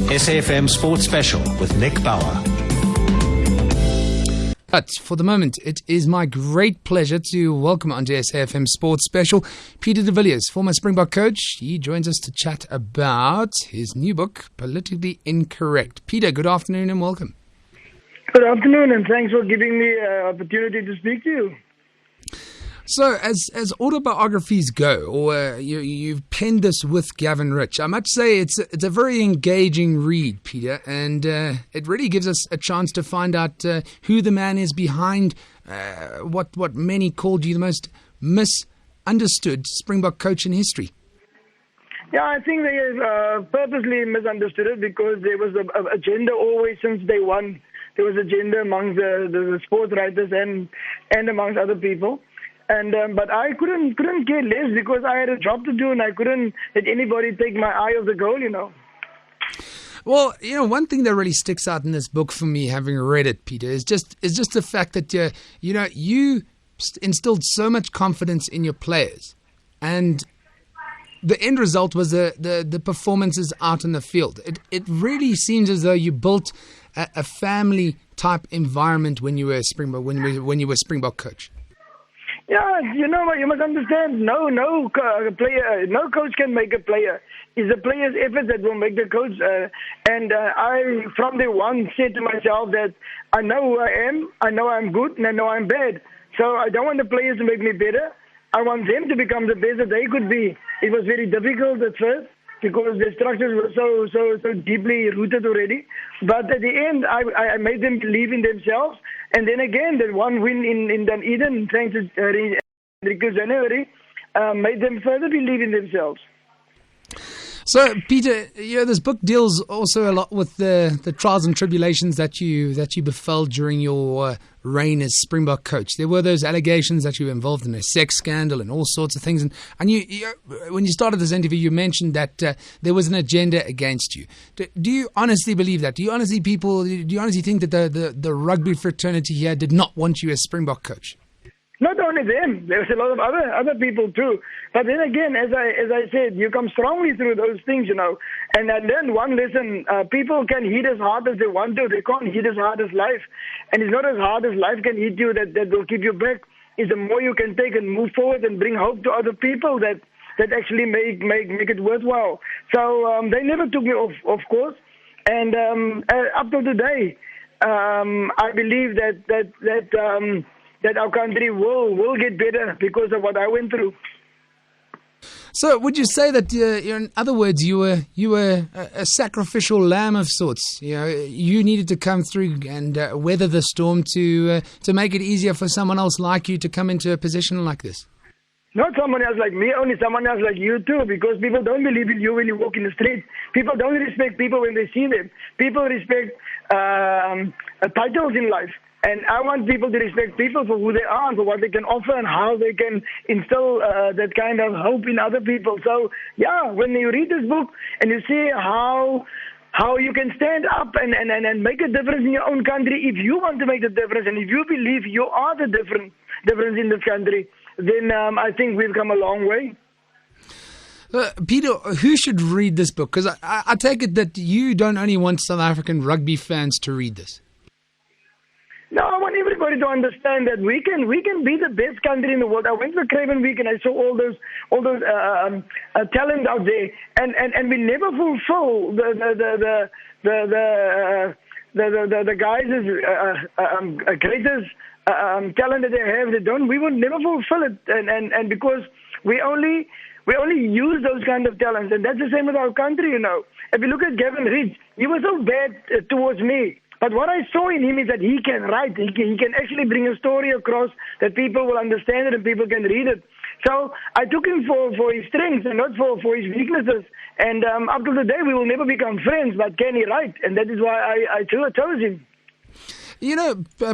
SAFM Sports Special with Nick Bauer. But for the moment, it is my great pleasure to welcome onto SAFM Sports Special Peter Devilliers, former Springbok coach. He joins us to chat about his new book, Politically Incorrect. Peter, good afternoon and welcome. Good afternoon, and thanks for giving me an opportunity to speak to you. So, as autobiographies go, or you've penned this with Gavin Rich, I must say it's a very engaging read, Peter, and it really gives us a chance to find out who the man is behind what many called you the most misunderstood Springbok coach in history. Yeah, I think they purposely misunderstood it because there was an agenda always since day one. There was an agenda amongst the sports writers and amongst other people. And but I couldn't care less because I had a job to do and I couldn't let anybody take my eye off the goal, Well, one thing that really sticks out in this book for me, having read it, Peter, is just the fact that you instilled so much confidence in your players, and the end result was the performances out in the field. It really seems as though you built a family type environment when you were Springbok when you were Springbok coach. Yeah, you must understand, no coach can make a player. It's the player's effort that will make the coach. And I, from day one, said to myself that I know who I am, I know I'm good, and I know I'm bad. So I don't want the players to make me better. I want them to become the best that they could be. It was very difficult at first because the structures were so deeply rooted already. But at the end, I made them believe in themselves. And then again, that one win in Dunedin, thanks to Enrico January, made them further believe in themselves. So, Peter, this book deals also a lot with the trials and tribulations that you befell during your reign as Springbok coach. There were those allegations that you were involved in a sex scandal and all sorts of things. And you when you started this interview, you mentioned that there was an agenda against you. Do you honestly believe that? Do you honestly think that the rugby fraternity here did not want you as Springbok coach? Not only them, there was a lot of other people too. But then again, as I said, you come strongly through those things, And I learned one lesson: people can hit as hard as they want to. They can't hit as hard as life, and it's not as hard as life can hit you that will keep you back. It's the more you can take and move forward and bring hope to other people that actually make it worthwhile. So they never took me off, of course, and up to today, I believe that our country will get better because of what I went through. So, would you say that, in other words, you were a sacrificial lamb of sorts? You needed to come through and weather the storm to make it easier for someone else like you to come into a position like this? Not someone else like me, only someone else like you too, because people don't believe in you when you walk in the street. People don't respect people when they see them. People respect titles in life. And I want people to respect people for who they are and for what they can offer and how they can instill that kind of hope in other people. So, yeah, when you read this book and you see how you can stand up and make a difference in your own country, if you want to make the difference and if you believe you are the difference in this country, then I think we've come a long way. Peter, who should read this book? Because I take it that you don't only want South African rugby fans to read this. No, I want everybody to understand that we can be the best country in the world. I went to Craven Week and I saw all those talent out there, and we never fulfill the guys' greatest talent that they have. We will never fulfill it, and because we only use those kind of talents, and that's the same with our country. If you look at Gavin Rich, he was so bad towards me. But what I saw in him is that he can write. He can actually bring a story across that people will understand it and people can read it. So I took him for his strengths and not for his weaknesses. And up to today, we will never become friends, but can he write? And that is why I chose him.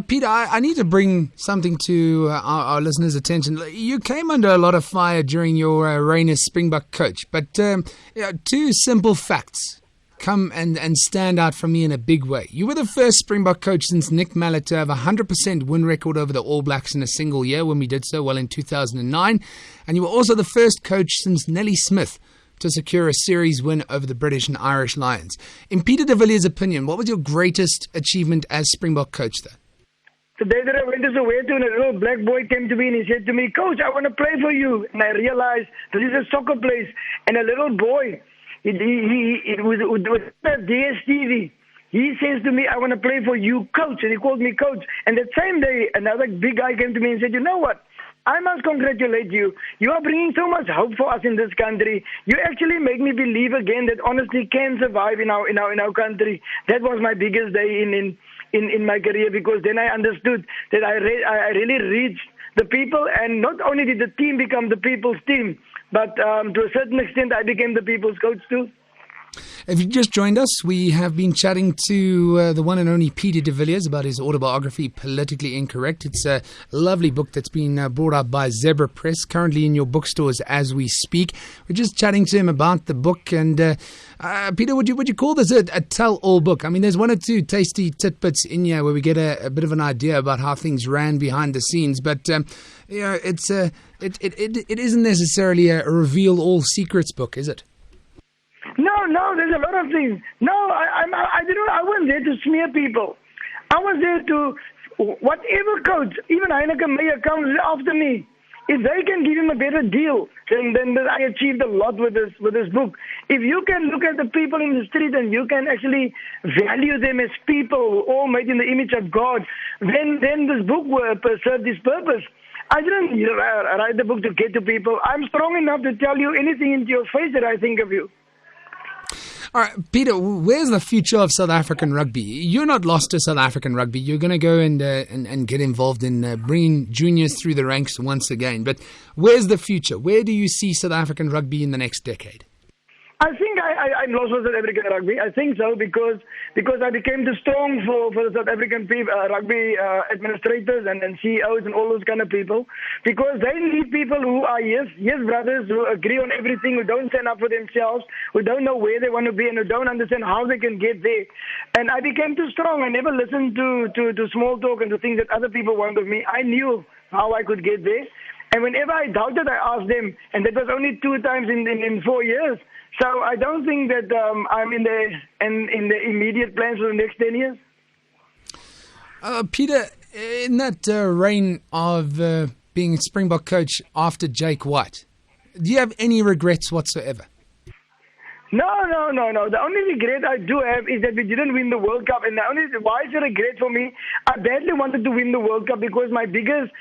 Peter, I need to bring something to our listeners' attention. You came under a lot of fire during your reign as Springbok coach, but two simple facts come and stand out for me in a big way. You were the first Springbok coach since Nick Mallet to have a 100% win record over the All Blacks in a single year when we did so well in 2009. And you were also the first coach since Nelly Smith to secure a series win over the British and Irish Lions. In Peter de Villiers' opinion, what was your greatest achievement as Springbok coach there? The day that I went to Soweto, and a little black boy came to me and he said to me, "Coach, I want to play for you." And I realized this is a soccer place. And a little boy, it was DSTV. He says to me, "I want to play for you, coach." And he called me coach. And that same day, another big guy came to me and said, "You know what? I must congratulate you. You are bringing so much hope for us in this country. You actually make me believe again that honesty can survive in our country." That was my biggest day in my career, because then I understood that I really reached the people, and not only did the team become the people's team, but to a certain extent I became the people's coach too. If you just joined us, we have been chatting to the one and only Peter de Villiers about his autobiography, Politically Incorrect. It's a lovely book that's been brought out by Zebra Press, currently in your bookstores as we speak. We're just chatting to him about the book. And Peter, would you call this a tell-all book? I mean, there's one or two tasty tidbits in here where we get a bit of an idea about how things ran behind the scenes. But it isn't necessarily a reveal all secrets book, is it? No, there's a lot of things. No, I wasn't there to smear people. I was there to, whatever coach, even Heineken Meyer comes after me, if they can give him a better deal, then I achieved a lot with this book. If you can look at the people in the street and you can actually value them as people, all made in the image of God, then this book will serve this purpose. I didn't write the book to get to people. I'm strong enough to tell you anything into your face that I think of you. All right, Peter, where's the future of South African rugby? You're not lost to South African rugby. You're going to go and get involved in bringing juniors through the ranks once again. But where's the future? Where do you see South African rugby in the next decade? I think I'm lost for South African rugby. I think so because I became too strong for the South African rugby administrators and CEOs and all those kind of people, because they need people who are yes brothers, who agree on everything, who don't stand up for themselves, who don't know where they want to be, and who don't understand how they can get there. And I became too strong. I never listened to small talk and to things that other people want of me. I knew how I could get there. And whenever I doubted, I asked them, and that was only 2 times in 4 years. So I don't think that I'm in the immediate plans for the next 10 years. Peter, in that reign of being Springbok coach after Jake White, do you have any regrets whatsoever? No. The only regret I do have is that we didn't win the World Cup. And why is it a regret for me? I badly wanted to win the World Cup because my biggest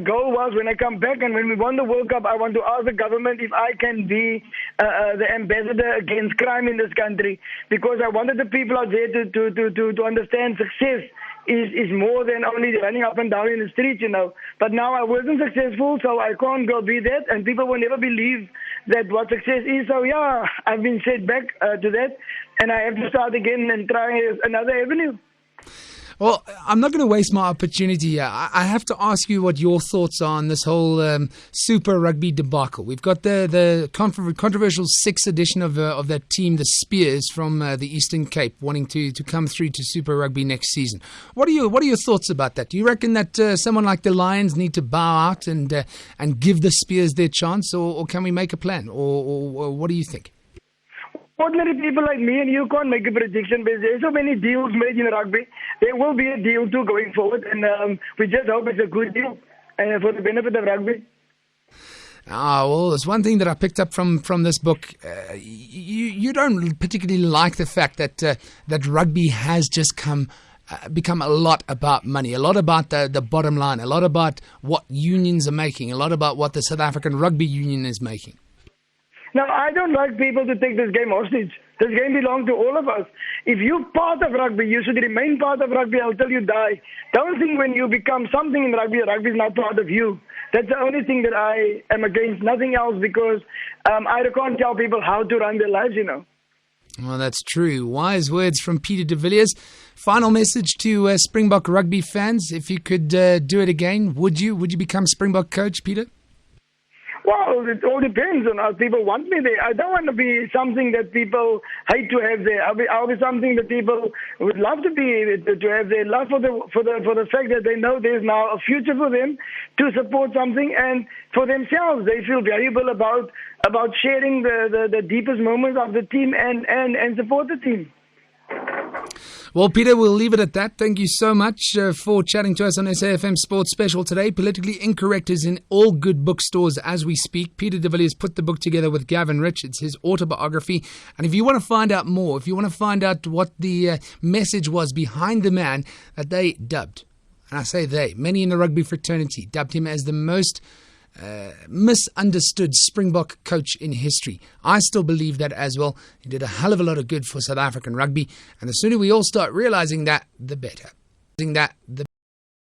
goal was, when I come back and when we won the World Cup, I want to ask the government if I can be the ambassador against crime in this country. Because I wanted the people out there to understand success is more than only running up and down in the streets, you know. But now I wasn't successful, so I can't go be that, and people will never believe that what success is. So yeah, I've been set back to that, and I have to start again and try another avenue. Well, I'm not going to waste my opportunity here. I have to ask you what your thoughts are on this whole Super Rugby debacle. We've got the controversial 6th edition of that team, the Spears from the Eastern Cape, wanting to come through to Super Rugby next season. What are your thoughts about that? Do you reckon that someone like the Lions need to bow out and give the Spears their chance, or can we make a plan, or what do you think? Ordinary people like me and you can't make a prediction, because there's so many deals made in rugby. There will be a deal too going forward, and we just hope it's a good deal for the benefit of rugby. Well, there's one thing that I picked up from this book. You don't particularly like the fact that rugby has just become a lot about money, a lot about the bottom line, a lot about what unions are making, a lot about what the South African Rugby Union is making. Now, I don't like people to take this game hostage. This game belongs to all of us. If you're part of rugby, you should remain part of rugby until you die. Don't think when you become something in rugby is not part of you. That's the only thing that I am against, nothing else, because I can't tell people how to run their lives, you know. Well, that's true. Wise words from Peter de Villiers. Final message to Springbok rugby fans. If you could do it again, would you become Springbok coach, Peter? Well, it all depends on how people want me there. I don't want to be something that people hate to have there. I'll be something that people would love to be, to have their love for the fact that they know there's now a future for them to support something, and for themselves they feel valuable about sharing the deepest moments of the team and support the team. Well, Peter, we'll leave it at that. Thank you so much for chatting to us on SAFM Sports Special today. Politically Incorrect is in all good bookstores as we speak. Peter Devilliers put the book together with Gavin Rich. It's his autobiography. And if you want to find out more, if you want to find out what the message was behind the man that they dubbed, and I say they, many in the rugby fraternity dubbed him as the most misunderstood Springbok coach in history. I still believe that as well. He did a hell of a lot of good for South African rugby, and the sooner we all start realizing that, the better.